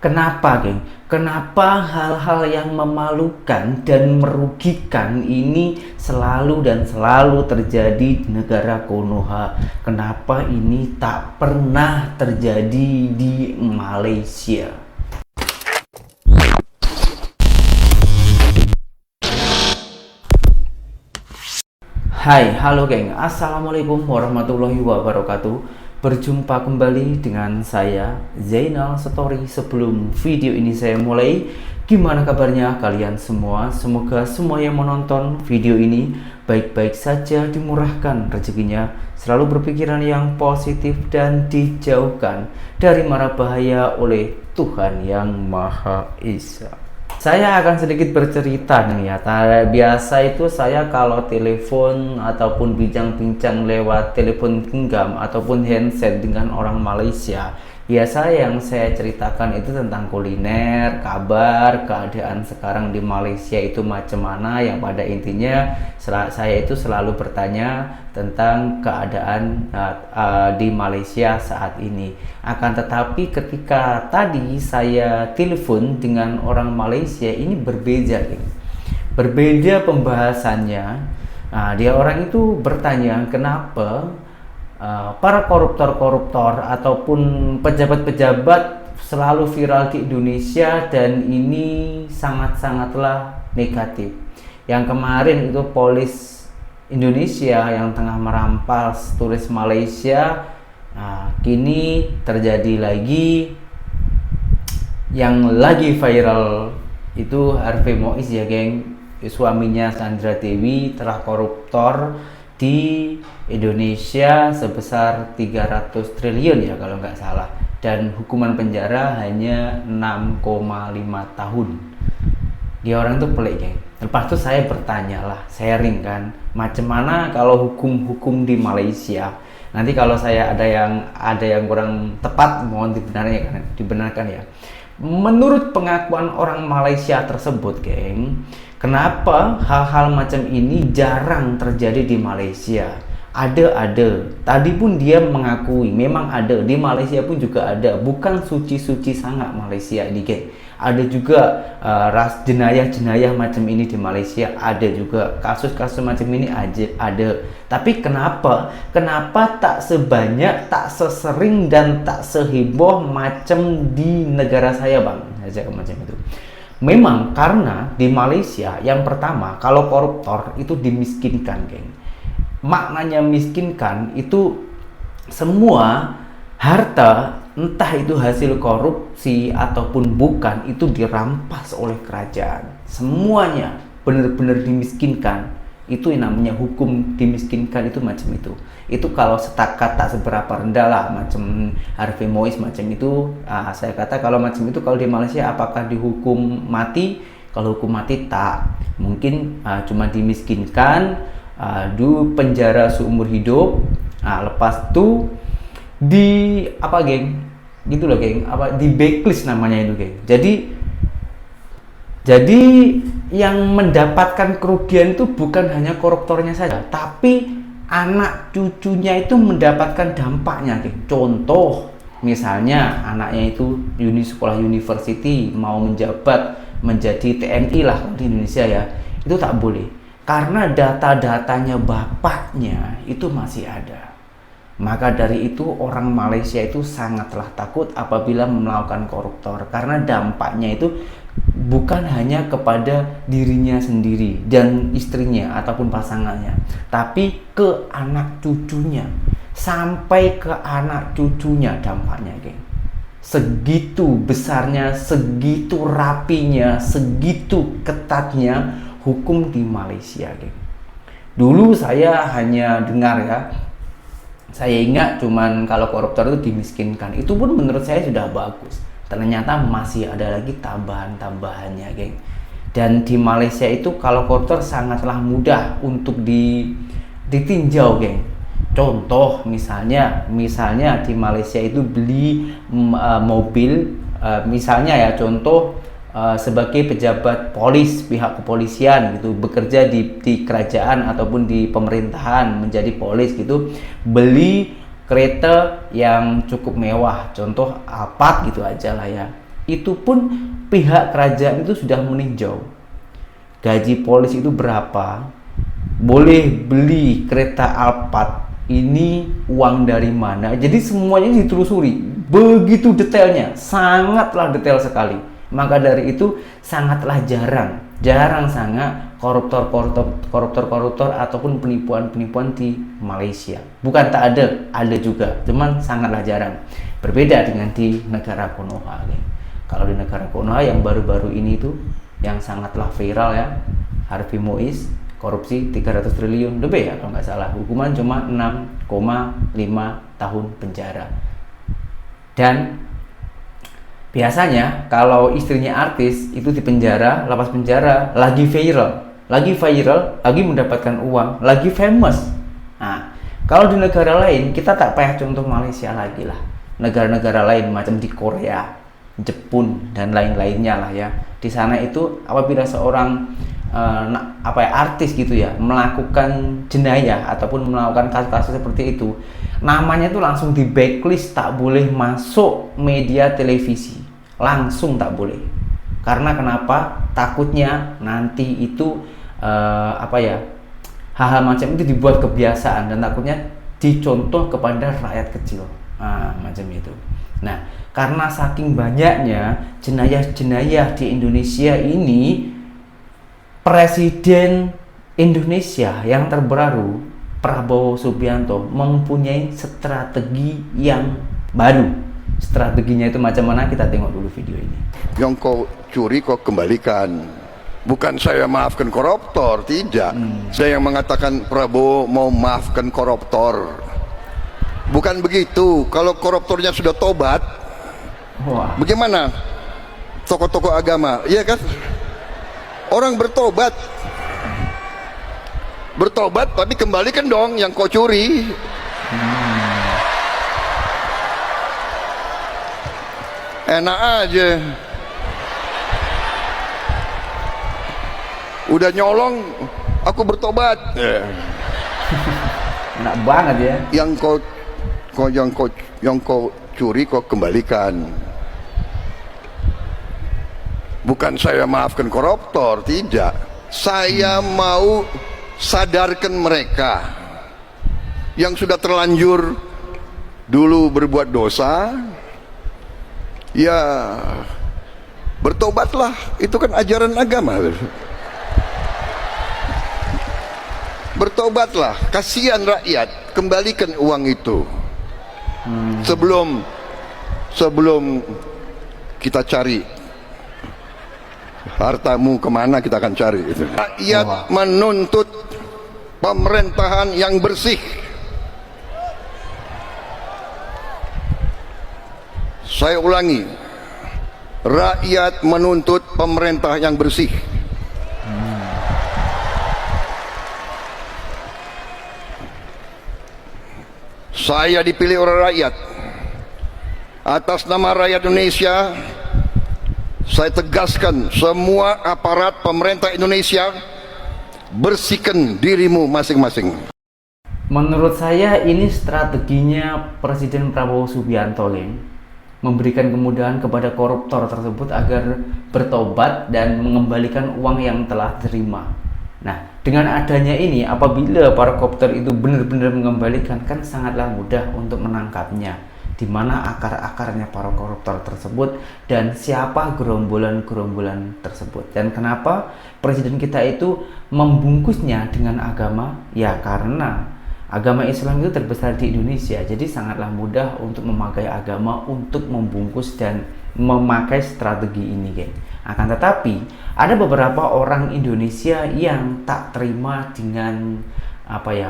Kenapa, geng? Kenapa hal-hal yang memalukan dan merugikan ini selalu dan selalu terjadi di negara Konoha? Kenapa ini tak pernah terjadi di Malaysia? Hai, halo geng. Assalamualaikum warahmatullahi wabarakatuh. Berjumpa kembali dengan saya Zainal Story. Sebelum video ini saya mulai, gimana kabarnya kalian semua? Semoga semua yang menonton video ini baik-baik saja, dimurahkan rezekinya, selalu berpikiran yang positif dan dijauhkan dari mara bahaya oleh Tuhan yang Maha Esa. Saya akan sedikit bercerita nih ya. Biasa itu saya kalau telepon ataupun bincang-bincang lewat telepon genggam ataupun handset dengan orang Malaysia, biasa yang saya ceritakan itu tentang kuliner, kabar, keadaan sekarang di Malaysia itu macam mana, yang pada intinya saya itu selalu bertanya tentang keadaan di Malaysia saat ini. Akan tetapi ketika tadi saya telepon dengan orang Malaysia, ini berbeda pembahasannya. Dia orang itu bertanya kenapa para koruptor-koruptor ataupun pejabat-pejabat selalu viral di Indonesia, dan ini sangat-sangatlah negatif. Yang kemarin itu polis Indonesia yang tengah merampas turis Malaysia. Kini terjadi lagi yang lagi viral itu Harvey Mois ya geng, suaminya Sandra Dewi telah koruptor di Indonesia sebesar 300 triliun ya kalau nggak salah, dan hukuman penjara hanya 6,5 tahun. Dia orang itu pelik geng. Lepas itu saya bertanya lah, sharing kan, macam mana kalau hukum-hukum di Malaysia. Nanti kalau saya ada yang kurang tepat mohon dibenarkan ya. Menurut pengakuan orang Malaysia tersebut, geng, kenapa hal-hal macam ini jarang terjadi di Malaysia? Ada. Tadi pun dia mengakui memang ada, di Malaysia pun juga ada. Bukan suci-suci sangat Malaysia ini, geng. Ada juga ras jenayah-jenayah macam ini di Malaysia, ada juga kasus-kasus macam ini ada. Tapi kenapa tak sebanyak, tak sesering dan tak seheboh macam di negara saya, bang? Aja macam itu. Memang karena di Malaysia yang pertama, kalau koruptor itu dimiskinkan, geng. Maknanya miskinkan itu semua harta, entah itu hasil korupsi ataupun bukan, itu dirampas oleh kerajaan. Semuanya benar-benar dimiskinkan. Itu yang namanya hukum dimiskinkan, itu macam itu. Itu kalau setakat tak seberapa rendah lah, macam Harvey Mois macam itu. Saya kata kalau macam itu, kalau di Malaysia apakah dihukum mati? Kalau hukum mati tak, mungkin cuma dimiskinkan, di penjara seumur hidup. Lepas itu di apa, geng? Gitu loh, geng. Di backlist namanya itu, geng. Jadi yang mendapatkan kerugian itu bukan hanya koruptornya saja, tapi anak cucunya itu mendapatkan dampaknya, geng. Contoh, misalnya anaknya itu sekolah university mau menjabat menjadi TNI lah di Indonesia ya, itu tak boleh karena data-datanya bapaknya itu masih ada. Maka dari itu orang Malaysia itu sangatlah takut apabila melakukan koruptor, karena dampaknya itu bukan hanya kepada dirinya sendiri dan istrinya ataupun pasangannya, tapi ke anak cucunya, sampai ke anak cucunya dampaknya, geng. Segitu besarnya, segitu rapinya, segitu ketatnya hukum di Malaysia, geng. Dulu saya hanya dengar ya, saya ingat cuman kalau koruptor itu dimiskinkan, itu pun menurut saya sudah bagus. Ternyata masih ada lagi tambahan-tambahannya, geng. Dan di Malaysia itu kalau koruptor sangatlah mudah untuk ditinjau, geng. Contoh misalnya di Malaysia itu beli mobil, misalnya ya contoh, sebagai pejabat pihak kepolisian gitu, bekerja di kerajaan ataupun di pemerintahan menjadi polis gitu, beli kereta yang cukup mewah, contoh Alphard gitu aja lah ya, Itu pun pihak kerajaan itu sudah meninjau. Gaji polisi itu berapa? Boleh beli kereta Alphard. Ini uang dari mana? Jadi semuanya ditelusuri. Begitu detailnya, sangatlah detail sekali. Maka dari itu sangatlah jarang sangat koruptor ataupun penipuan di Malaysia. Bukan tak ada juga, cuman sangatlah jarang. Berbeda dengan di negara Konoha. Kalau di negara Konoha yang baru-baru ini tuh yang sangatlah viral ya, Harvey Mois korupsi 300 triliun lebih ya kalau nggak salah, hukuman cuma 6,5 tahun penjara. Dan biasanya kalau istrinya artis itu di penjara, lapas penjara, lagi viral, lagi mendapatkan uang, lagi famous. Nah, kalau di negara lain, kita tak payah contoh Malaysia lagi lah, negara-negara lain macam di Korea, Jepun dan lain-lainnya lah ya. Di sana itu apabila seorang artis gitu ya melakukan jenayah ataupun melakukan kasus-kasus seperti itu, namanya itu langsung di blacklist, tak boleh masuk media televisi, langsung tak boleh. Karena kenapa? Takutnya nanti itu hal-hal macam itu dibuat kebiasaan dan takutnya dicontoh kepada rakyat kecil, macam itu. Nah, karena saking banyaknya jenayah-jenayah di Indonesia ini, Presiden Indonesia yang terbaru, Prabowo Subianto, mempunyai strategi yang baru. Strateginya itu macam mana? Kita tengok dulu video ini. Yang kau curi kau kembalikan. Bukan saya maafkan koruptor, tidak. Saya yang mengatakan Prabowo mau maafkan koruptor. Bukan begitu. Kalau koruptornya sudah tobat, bagaimana tokoh-tokoh agama? Iya kan? Orang bertobat tapi kembalikan dong yang kau curi. Enak aja. Udah nyolong, aku bertobat. Enak banget ya. Yang kau curi kau kembalikan. Bukan saya maafkan koruptor, tidak. Saya mau sadarkan mereka yang sudah terlanjur dulu berbuat dosa, ya bertobatlah. Itu kan ajaran agama. Bertobatlah, kasihan rakyat, kembalikan uang itu. Sebelum kita cari hartamu kemana, kita akan cari itu. Rakyat menuntut pemerintahan yang bersih. Saya ulangi, rakyat menuntut pemerintah yang bersih. Saya dipilih oleh rakyat. Atas nama rakyat Indonesia, saya tegaskan semua aparat pemerintah Indonesia, bersihkan dirimu masing-masing. Menurut saya ini strateginya Presiden Prabowo Subianto, memberikan kemudahan kepada koruptor tersebut agar bertobat dan mengembalikan uang yang telah terima. Nah, dengan adanya ini, apabila para koruptor itu benar-benar mengembalikan, kan sangatlah mudah untuk menangkapnya. Di mana akar-akarnya para koruptor tersebut dan siapa gerombolan-gerombolan tersebut. Dan kenapa presiden kita itu membungkusnya dengan agama? Ya karena agama Islam itu terbesar di Indonesia, jadi sangatlah mudah untuk memakai agama untuk membungkus dan memakai strategi ini, geng. Akan tetapi ada beberapa orang Indonesia yang tak terima dengan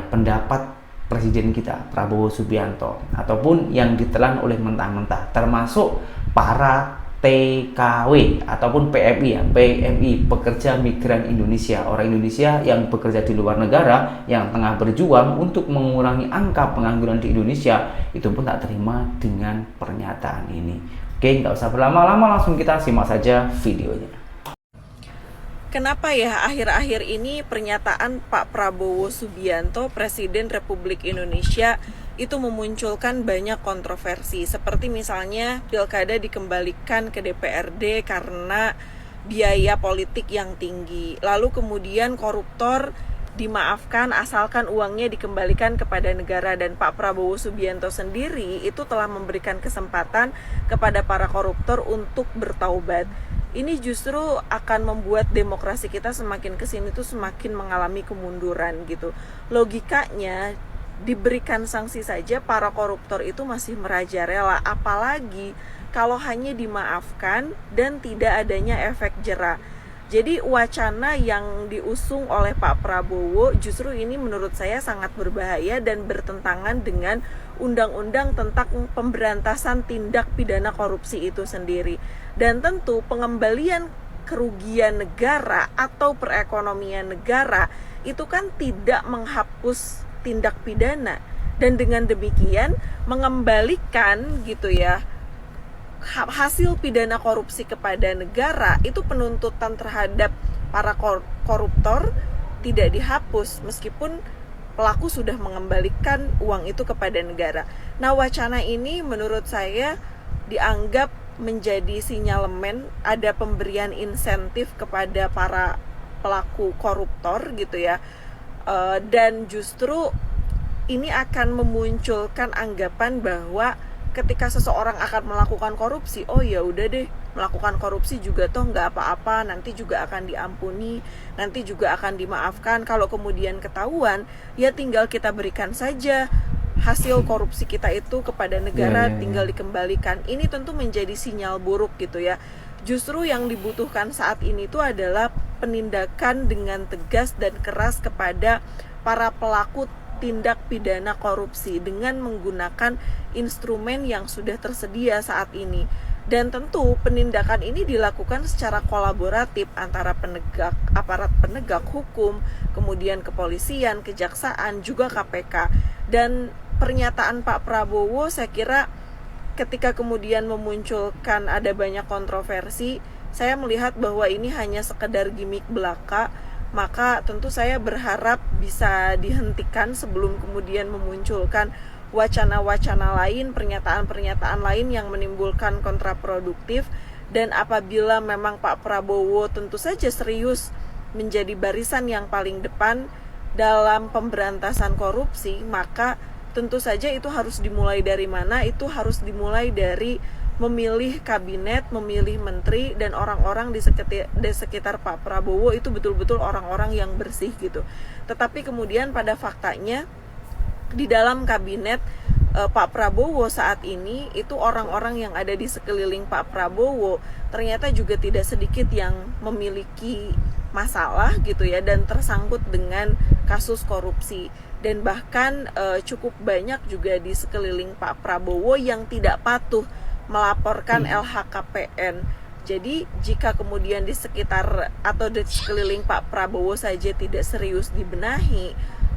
pendapat Presiden kita Prabowo Subianto ataupun yang ditelan oleh mentah-mentah, termasuk para TKW ataupun PMI pekerja migran Indonesia, orang Indonesia yang bekerja di luar negara yang tengah berjuang untuk mengurangi angka pengangguran di Indonesia, itu pun tak terima dengan pernyataan ini. Oke, nggak usah berlama-lama, langsung kita simak saja videonya. Kenapa ya akhir-akhir ini pernyataan Pak Prabowo Subianto, Presiden Republik Indonesia, itu memunculkan banyak kontroversi, seperti misalnya pilkada dikembalikan ke DPRD karena biaya politik yang tinggi, lalu kemudian koruptor dimaafkan asalkan uangnya dikembalikan kepada negara, dan Pak Prabowo Subianto sendiri itu telah memberikan kesempatan kepada para koruptor untuk bertaubat. Ini justru akan membuat demokrasi kita semakin kesini tuh semakin mengalami kemunduran gitu. Logikanya diberikan sanksi saja para koruptor itu masih merajalela, apalagi kalau hanya dimaafkan dan tidak adanya efek jera. Jadi wacana yang diusung oleh Pak Prabowo justru ini menurut saya sangat berbahaya dan bertentangan dengan undang-undang tentang pemberantasan tindak pidana korupsi itu sendiri. Dan tentu pengembalian kerugian negara atau perekonomian negara itu kan tidak menghapus tindak pidana, dan dengan demikian mengembalikan gitu ya hasil pidana korupsi kepada negara, itu penuntutan terhadap para koruptor tidak dihapus meskipun pelaku sudah mengembalikan uang itu kepada negara. Nah, wacana ini menurut saya dianggap menjadi sinyalemen ada pemberian insentif kepada para pelaku koruptor gitu ya. Dan justru ini akan memunculkan anggapan bahwa ketika seseorang akan melakukan korupsi, oh ya udah deh, melakukan korupsi juga toh nggak apa-apa, nanti juga akan diampuni, nanti juga akan dimaafkan. Kalau kemudian ketahuan, ya tinggal kita berikan saja hasil korupsi kita itu kepada negara, tinggal dikembalikan. Ini tentu menjadi sinyal buruk gitu ya. Justru yang dibutuhkan saat ini itu adalah penindakan dengan tegas dan keras kepada para pelaku tindak pidana korupsi dengan menggunakan instrumen yang sudah tersedia saat ini. Dan tentu penindakan ini dilakukan secara kolaboratif antara aparat penegak hukum, kemudian kepolisian, kejaksaan, juga KPK. Dan pernyataan Pak Prabowo saya kira ketika kemudian memunculkan ada banyak kontroversi, saya melihat bahwa ini hanya sekedar gimmick belaka. Maka tentu saya berharap bisa dihentikan sebelum kemudian memunculkan wacana-wacana lain, pernyataan-pernyataan lain yang menimbulkan kontraproduktif. Dan apabila memang Pak Prabowo tentu saja serius menjadi barisan yang paling depan dalam pemberantasan korupsi, maka tentu saja itu harus dimulai dari mana? Itu harus dimulai dari memilih kabinet, memilih menteri, dan orang-orang di sekitar Pak Prabowo itu betul-betul orang-orang yang bersih gitu. Tetapi kemudian pada faktanya di dalam kabinet Pak Prabowo saat ini itu orang-orang yang ada di sekeliling Pak Prabowo ternyata juga tidak sedikit yang memiliki masalah gitu ya, dan tersangkut dengan kasus korupsi. Dan bahkan cukup banyak juga di sekeliling Pak Prabowo yang tidak patuh melaporkan LHKPN. Jadi jika kemudian di sekitar atau di sekeliling Pak Prabowo saja tidak serius dibenahi,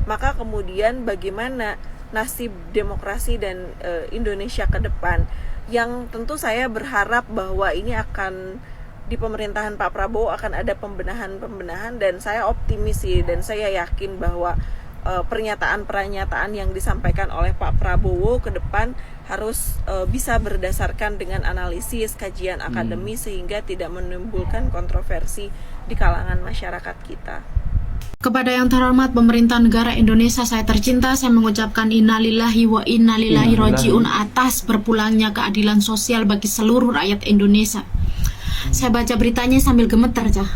maka kemudian bagaimana nasib demokrasi dan Indonesia ke depan? Yang tentu saya berharap bahwa ini akan di pemerintahan Pak Prabowo akan ada pembenahan-pembenahan, dan saya optimis sih, dan saya yakin bahwa pernyataan-pernyataan yang disampaikan oleh Pak Prabowo ke depan harus bisa berdasarkan dengan analisis, kajian akademis sehingga tidak menimbulkan kontroversi di kalangan masyarakat kita. Kepada yang terhormat pemerintah negara Indonesia saya tercinta, saya mengucapkan innalillahi wa innalillahi rojiun atas berpulangnya keadilan sosial bagi seluruh rakyat Indonesia. Saya baca beritanya sambil gemeter, Cah.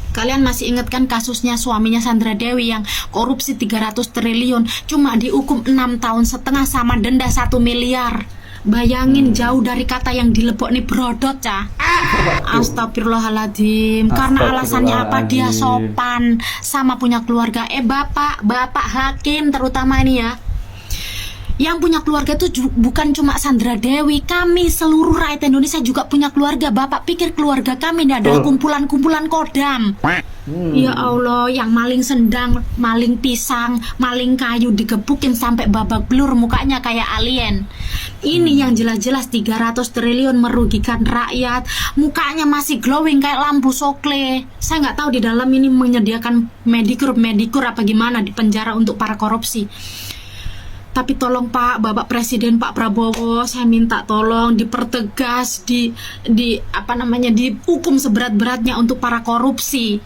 Kalian masih ingat kan kasusnya suaminya Sandra Dewi yang korupsi 300 triliun, cuma dihukum 6 tahun setengah sama denda 1 miliar. Bayangin jauh dari kata yang dilepok nih brodot, Cah. Astagfirullahaladzim. Karena alasannya apa? Dia sopan sama punya keluarga. Bapak hakim terutama ini ya. Yang punya keluarga itu bukan cuma Sandra Dewi, kami seluruh rakyat Indonesia juga punya keluarga. Bapak pikir keluarga kami ini adalah kumpulan-kumpulan kodam? Ya Allah, yang maling sendang, maling pisang, maling kayu digebukin sampai babak belur, mukanya kayak alien. Ini yang jelas-jelas 300 triliun merugikan rakyat, mukanya masih glowing kayak lampu sokle. Saya nggak tahu di dalam ini menyediakan medikur apa gimana di penjara untuk para korupsi. Tapi tolong Pak, Bapak Presiden Pak Prabowo, saya minta tolong dipertegas, dihukum seberat-beratnya untuk para korupsi.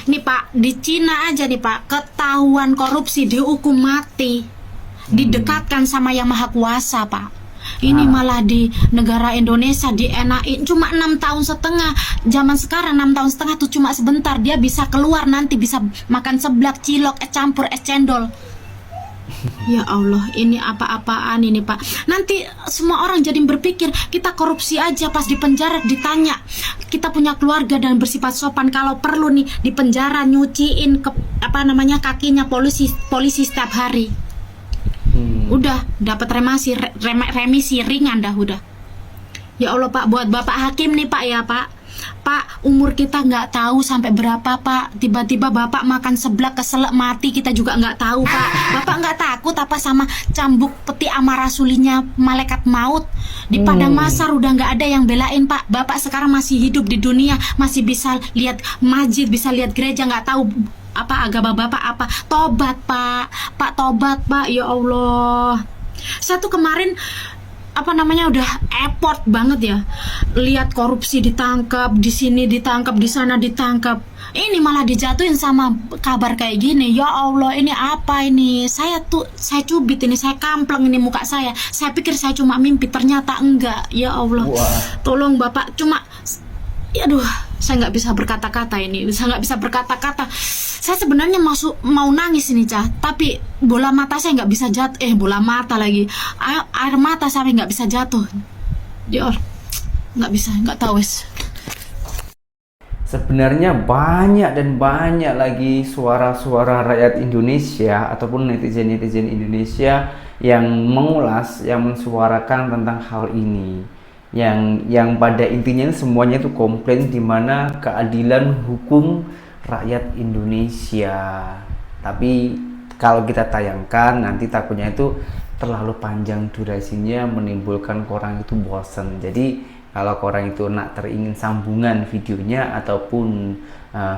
Nih Pak, di Cina aja nih Pak, ketahuan korupsi dihukum mati, didekatkan sama Yang Maha Kuasa Pak. Ini malah di negara Indonesia dienakin cuma 6 tahun setengah. Zaman sekarang 6 tahun setengah tuh cuma sebentar, dia bisa keluar nanti bisa makan seblak, cilok, es campur, es cendol. Ya Allah, ini apa-apaan ini Pak. Nanti semua orang jadi berpikir kita korupsi aja, pas di penjara ditanya kita punya keluarga dan bersifat sopan, kalau perlu nih di penjara nyuciin kakinya polisi setiap hari. Udah dapat remisi ringan dah udah. Ya Allah Pak, buat Bapak Hakim nih Pak ya Pak. Pak, umur kita nggak tahu sampai berapa Pak. Tiba-tiba Bapak makan seblak keselak mati, kita juga nggak tahu Pak. Bapak nggak takut apa sama cambuk peti amarah sulinya malaikat maut? Di padang mahsyar udah nggak ada yang belain Pak. Bapak sekarang masih hidup di dunia, masih bisa lihat masjid, bisa lihat gereja, nggak tahu apa agama Bapak apa. Tobat Pak, Pak tobat Pak, ya Allah. Saya tuh kemarin udah effort banget ya, lihat korupsi ditangkap, di sini ditangkap, di sana ditangkap, ini malah dijatuhin sama kabar kayak gini. Ya Allah, ini apa ini? Saya cubit ini, saya kampleng ini muka saya pikir saya cuma mimpi, ternyata enggak. Ya Allah, tolong Bapak, aduh, saya nggak bisa berkata-kata ini, saya nggak bisa berkata-kata. Saya sebenarnya mau nangis ini Cah, tapi bola mata saya nggak bisa jatuh. Bola mata lagi, air mata saya nggak bisa jatuh. Dior, nggak bisa, nggak tahu wes. Sebenarnya banyak lagi suara-suara rakyat Indonesia ataupun netizen Indonesia yang mengulas, yang mensuarakan tentang hal ini. Yang pada intinya semuanya itu komplain di mana keadilan hukum rakyat Indonesia. Tapi kalau kita tayangkan nanti takutnya itu terlalu panjang durasinya, menimbulkan korang itu bosen. Jadi kalau korang itu nak teringin sambungan videonya ataupun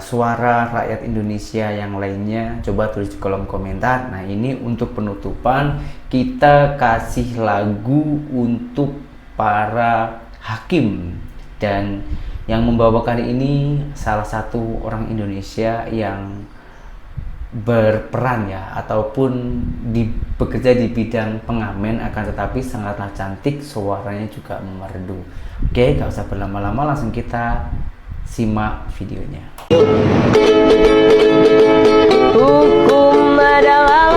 suara rakyat Indonesia yang lainnya, coba tulis di kolom komentar. Nah ini untuk penutupan kita kasih lagu untuk para hakim, dan yang membawakan ini salah satu orang Indonesia yang berperan ya ataupun bekerja di bidang pengamen, akan tetapi sangatlah cantik, suaranya juga merdu. Oke, gak usah berlama-lama, langsung kita simak videonya. Hukum adalah